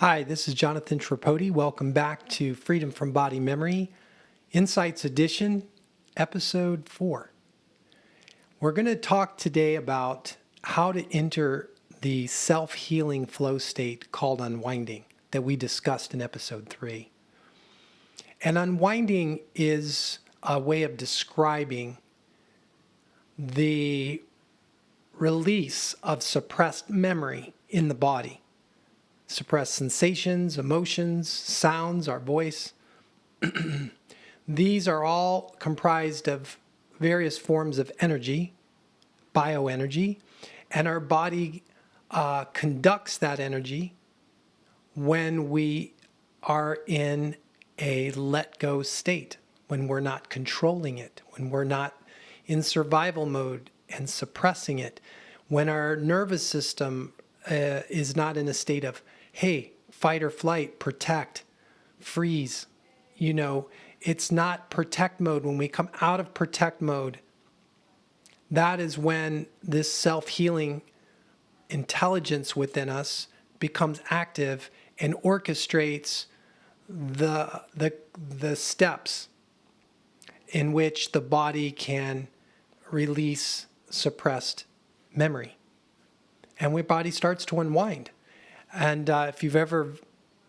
Hi, this is Jonathan Tripodi. Welcome back to Freedom from Body Memory, Insights Edition, Episode 4. We're going to talk today about how to enter the self-healing flow state called unwinding that we discussed in Episode 3. And unwinding is a way of describing the release of suppressed memory in the body. Suppressed sensations, emotions, sounds, our voice. These are all comprised of various forms of energy, bioenergy, and our body conducts that energy when we are in a let-go state, when we're not controlling it, when we're not in survival mode and suppressing it, when our nervous system is not in a state of hey, fight or flight, protect, freeze. It's not protect mode. When we come out of protect mode, that is when this self-healing intelligence within us becomes active and orchestrates the steps in which the body can release suppressed memory. And the body starts to unwind. And if you've ever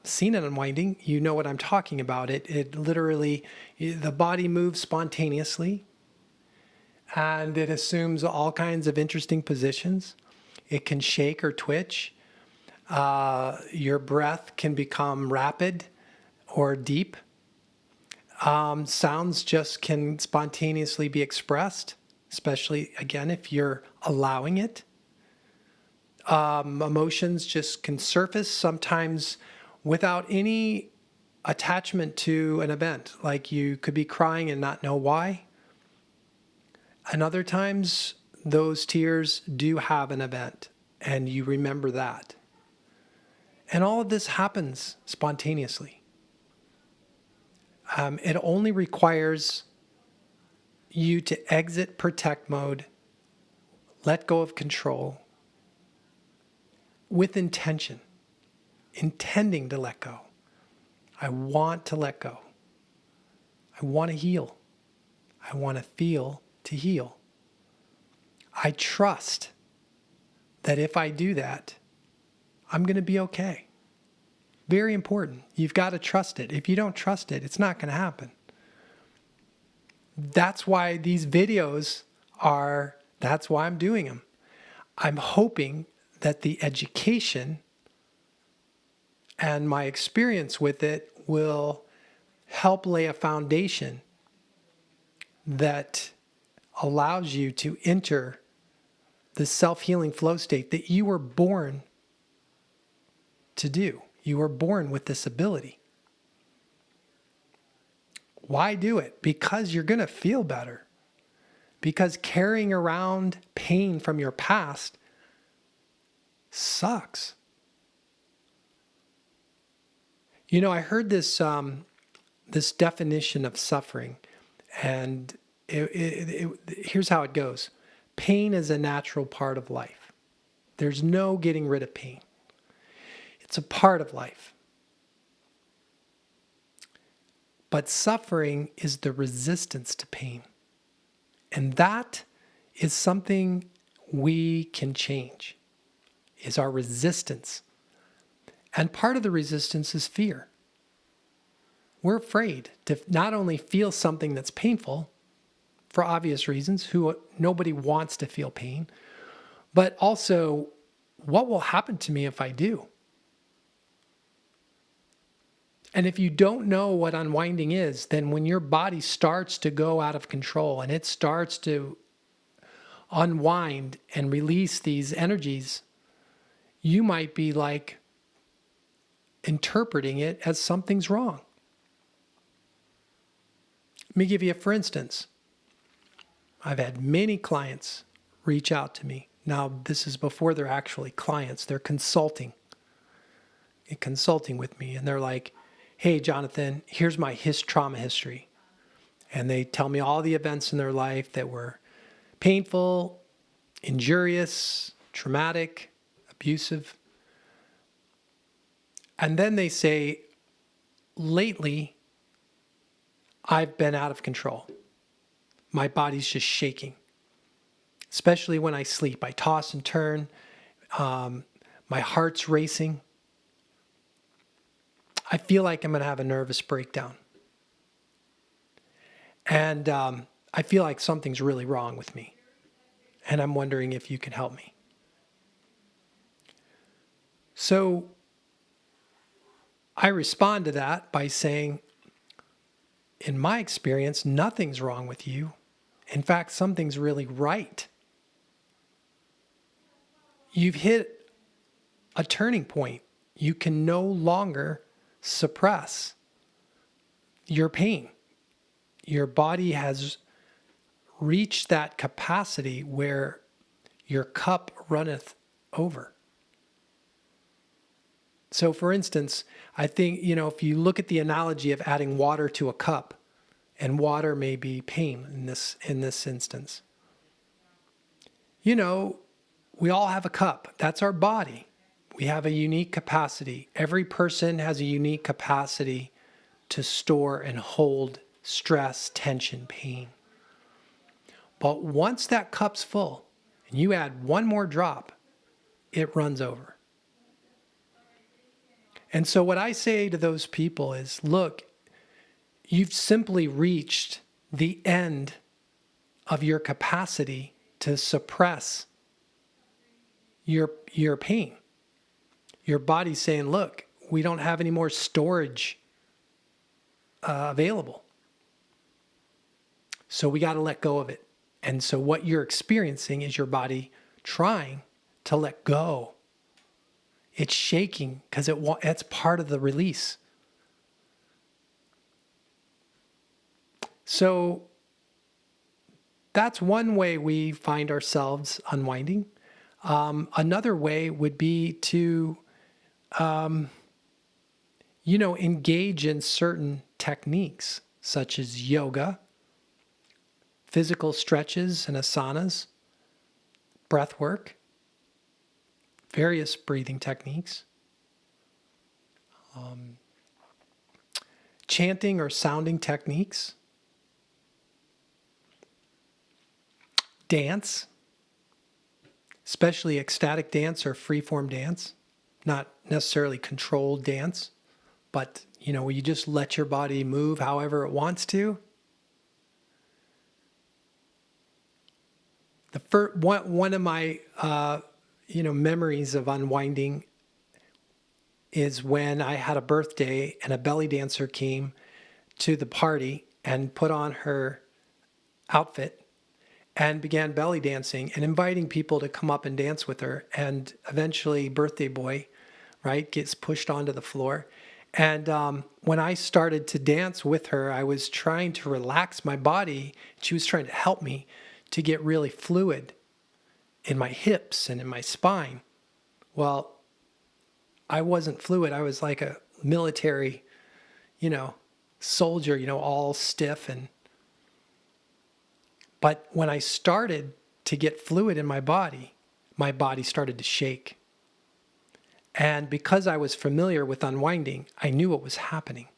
seen an unwinding, you know what I'm talking about. It literally, the body moves spontaneously and it assumes all kinds of interesting positions. It can shake or twitch. Your breath can become rapid or deep. Sounds just can spontaneously be expressed, especially, again, if you're allowing it. Emotions just can surface sometimes without any attachment to an event. Like you could be crying and not know why. And other times those tears do have an event and you remember that. And all of this happens spontaneously. It only requires you to exit protect mode, let go of control, with intention, intending to let go. I want to let go. I want to heal. I want to feel to heal. I trust that if I do that, I'm going to be okay. Very important. You've got to trust it. If you don't trust it, it's not going to happen. That's why these videos that's why I'm doing them. I'm hoping that the education and my experience with it will help lay a foundation that allows you to enter the self-healing flow state that you were born to do. You were born with this ability. Why do it? Because you're going to feel better. Because carrying around pain from your past sucks. I heard this definition of suffering, and here's how it goes. Pain is a natural part of life. There's no getting rid of pain. It's a part of life. But suffering is the resistance to pain. And that is something we can change. Is our resistance. And part of the resistance is fear. We're afraid to not only feel something that's painful, for obvious reasons, nobody wants to feel pain, but also what will happen to me if I do? And if you don't know what unwinding is, then when your body starts to go out of control and it starts to unwind and release these energies, you might be like interpreting it as something's wrong. Let me give you for instance. I've had many clients reach out to me. Now, this is before they're actually clients. They're consulting with me. And they're like, hey, Jonathan, here's my trauma history. And they tell me all the events in their life that were painful, injurious, traumatic, abusive. And then they say, lately, I've been out of control. My body's just shaking, especially when I sleep. I toss and turn. My heart's racing. I feel like I'm going to have a nervous breakdown. And I feel like something's really wrong with me. And I'm wondering if you can help me. So I respond to that by saying, in my experience, nothing's wrong with you. In fact, something's really right. You've hit a turning point. You can no longer suppress your pain. Your body has reached that capacity where your cup runneth over. So for instance, I think, if you look at the analogy of adding water to a cup, and water may be pain in this instance. We all have a cup. That's our body. We have a unique capacity. Every person has a unique capacity to store and hold stress, tension, pain. But once that cup's full and you add one more drop, it runs over. And so what I say to those people is, look, you've simply reached the end of your capacity to suppress your pain. Your body's saying, look, we don't have any more storage available. So we got to let go of it. And so what you're experiencing is your body trying to let go. It's shaking because it's part of the release. So that's one way we find ourselves unwinding. Another way would be to, engage in certain techniques such as yoga, physical stretches and asanas, breath work, various breathing techniques, chanting or sounding techniques, dance, especially ecstatic dance or freeform dance, not necessarily controlled dance, but where you just let your body move however it wants to. One of my memories of unwinding is when I had a birthday and a belly dancer came to the party and put on her outfit and began belly dancing and inviting people to come up and dance with her. And eventually birthday boy, right, gets pushed onto the floor. And when I started to dance with her, I was trying to relax my body. She was trying to help me to get really fluid in my hips and in my spine. Well, I wasn't fluid. I was like a military, soldier, all stiff. But when I started to get fluid in my body started to shake. And because I was familiar with unwinding, I knew what was happening.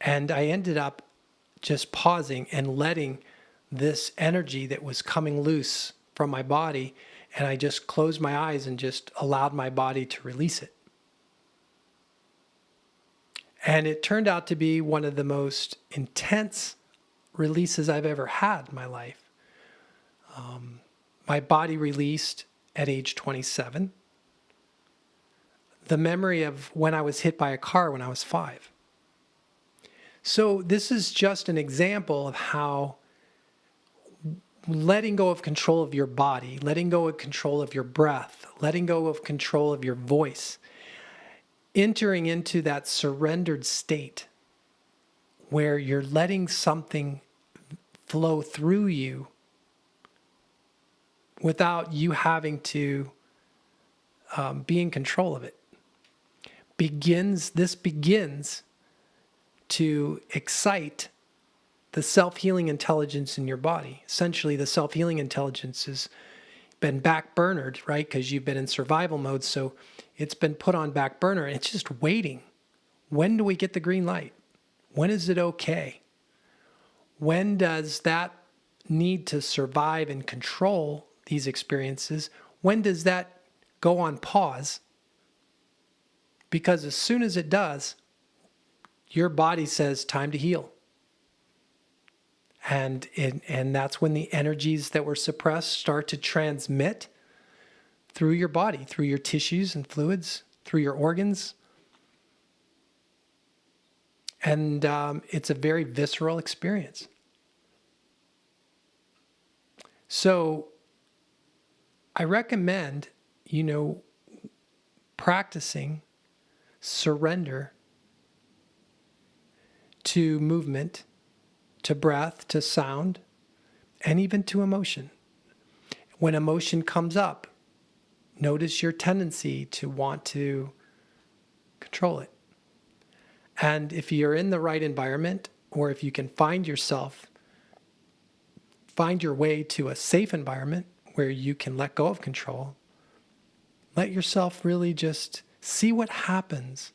And I ended up just pausing and letting this energy that was coming loose from my body, and I just closed my eyes and just allowed my body to release it. And it turned out to be one of the most intense releases I've ever had in my life. My body released at age 27. The memory of when I was hit by a car when I was 5. So this is just an example of how letting go of control of your body, letting go of control of your breath, letting go of control of your voice, entering into that surrendered state where you're letting something flow through you without you having to be in control of it. This begins to excite the self-healing intelligence in your body. Essentially, the self-healing intelligence has been backburnered, right? Because you've been in survival mode. So It's been put on back burner and it's just waiting. When do we get the green light? When is it okay? When does that need to survive and control these experiences, when does that go on pause? Because as soon as it does, your body says time to heal. And that's when the energies that were suppressed start to transmit through your body, through your tissues and fluids, through your organs. And it's a very visceral experience. So I recommend, practicing surrender to movement, to breath, to sound, and even to emotion. When emotion comes up, notice your tendency to want to control it. And if you're in the right environment, or if you can find your way to a safe environment where you can let go of control, let yourself really just see what happens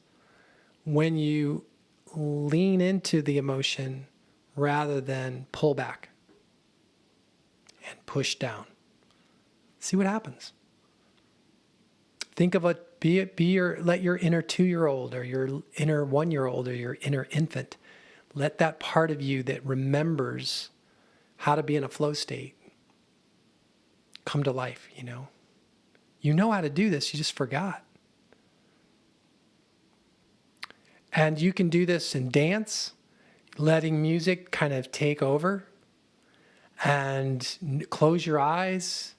when you lean into the emotion rather than pull back and push down. See what happens. Think of let your inner 2-year-old or your inner 1-year-old or your inner infant, let that part of you that remembers how to be in a flow state come to life, You know how to do this, you just forgot. And you can do this in dance, letting music kind of take over, and close your eyes,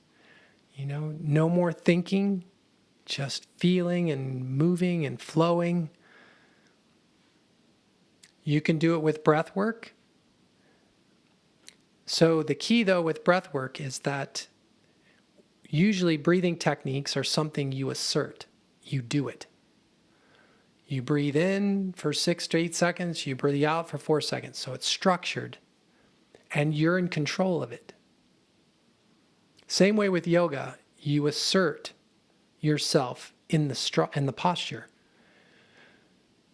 no more thinking, just feeling and moving and flowing. You can do it with breath work. So the key, though, with breath work is that usually breathing techniques are something you assert. You do it. You breathe in for 6 to 8 seconds. You breathe out for 4 seconds. So it's structured. And you're in control of it. Same way with yoga. You assert yourself in the posture.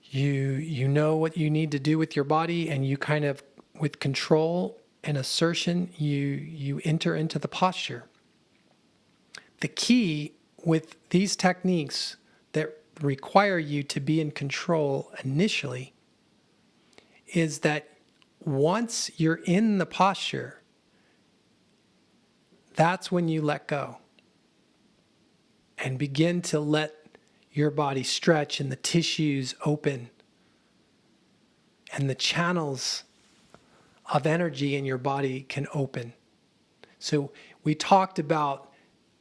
You know what you need to do with your body, and you kind of, with control and assertion, you enter into the posture. The key with these techniques that require you to be in control initially is that once you're in the posture, that's when you let go and begin to let your body stretch and the tissues open and the channels of energy in your body can open. So we talked about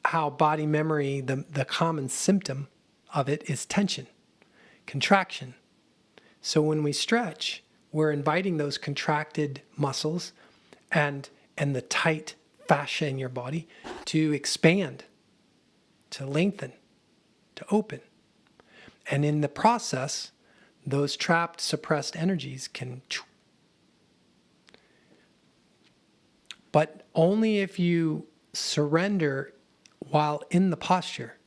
how body memory, the common symptom of it is tension, contraction. So when we stretch, we're inviting those contracted muscles and the tight fascia in your body to expand, to lengthen, to open. And in the process, those trapped, suppressed energies can... But only if you surrender while in the posture.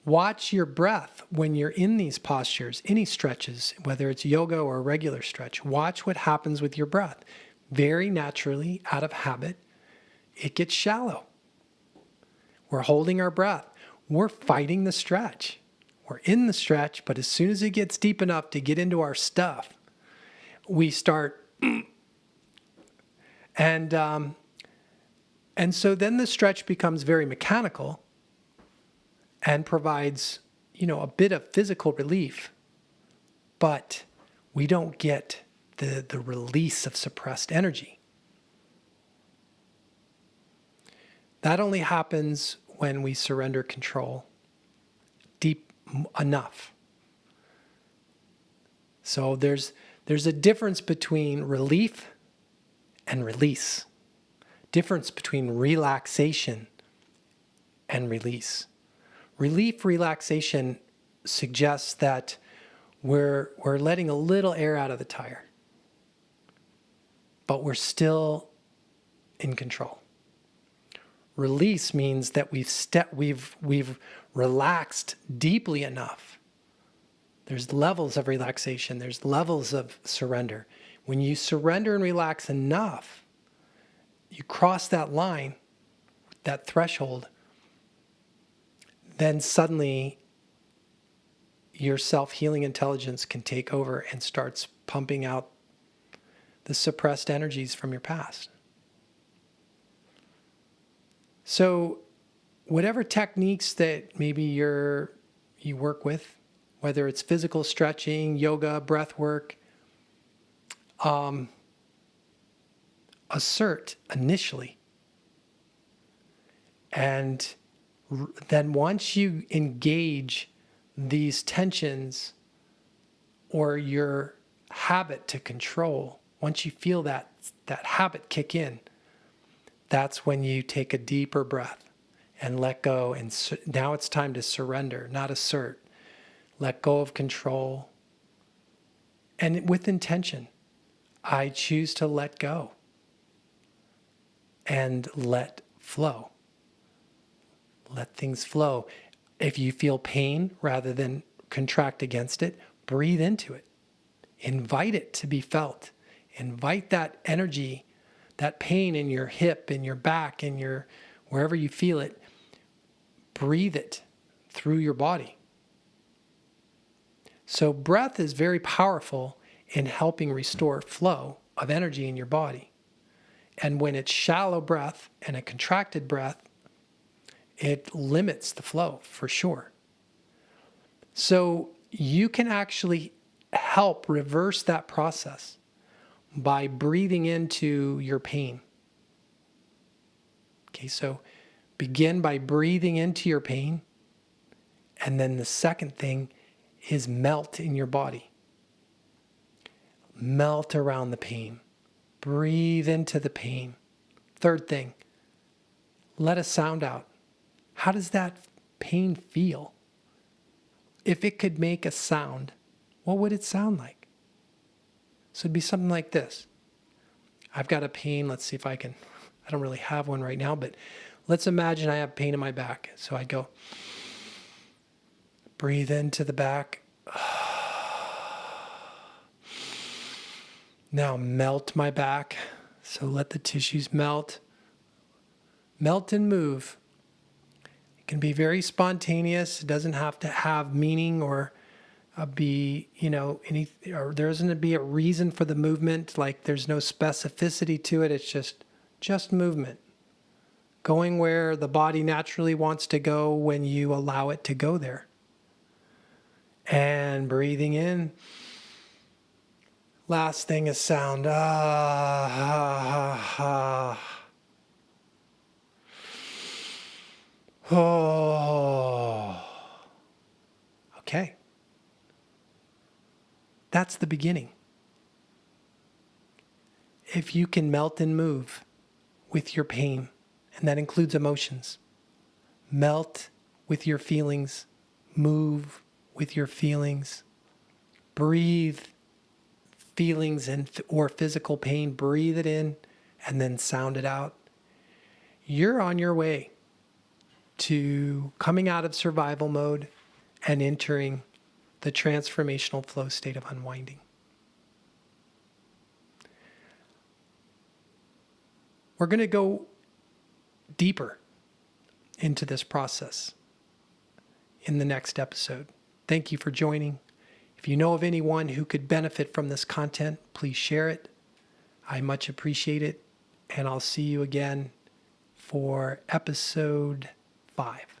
Watch your breath when you're in these postures, any stretches, whether it's yoga or a regular stretch. Watch what happens with your breath. Very naturally, out of habit, it gets shallow. We're holding our breath. We're fighting the stretch. We're in the stretch, but as soon as it gets deep enough to get into our stuff, we start... And so then the stretch becomes very mechanical and provides, a bit of physical relief, but we don't get the release of suppressed energy. That only happens when we surrender control deep enough. So there's a difference between relief and release. Difference between relaxation and release. Relaxation suggests that we're letting a little air out of the tire, but we're still in control. Release means that we've relaxed deeply enough, there's levels of relaxation, there's levels of surrender. When you surrender and relax enough, you cross that line, that threshold, then suddenly your self-healing intelligence can take over and starts pumping out the suppressed energies from your past. So whatever techniques that maybe you work with, whether it's physical stretching, yoga, breath work, assert initially. And then once you engage these tensions or your habit to control, once you feel that habit kick in, that's when you take a deeper breath and let go. And now it's time to surrender, not assert. Let go of control. And with intention, I choose to let go and let flow. Let things flow. If you feel pain, rather than contract against it, breathe into it. Invite it to be felt. Invite that energy, that pain in your hip, in your back, in your wherever you feel it. Breathe it through your body. So breath is very powerful in helping restore flow of energy in your body. And when it's shallow breath and a contracted breath, it limits the flow for sure. So you can actually help reverse that process by breathing into your pain. Okay, so begin by breathing into your pain. And then the second thing is melt in your body. Melt around the pain. Breathe into the pain. Third thing, let a sound out. How does that pain feel? If it could make a sound, what would it sound like? So it'd be something like this. I've got a pain. Let's see if I don't really have one right now, but let's imagine I have pain in my back. So I'd go, breathe into the back. Now melt my back. So let the tissues melt. Melt and move. It can be very spontaneous. It doesn't have to have meaning or be, or there isn't to be a reason for the movement. Like there's no specificity to it. It's just movement. Going where the body naturally wants to go when you allow it to go there. And breathing in. Last thing is sound. Oh. Okay. That's the beginning. If you can melt and move with your pain, and that includes emotions, melt with your feelings, move with your feelings, breathe feelings or physical pain, breathe it in, and then sound it out. You're on your way to coming out of survival mode and entering the transformational flow state of unwinding. We're going to go deeper into this process in the next episode. Thank you for joining. If you know of anyone who could benefit from this content, please share it. I much appreciate it. And I'll see you again for episode 5.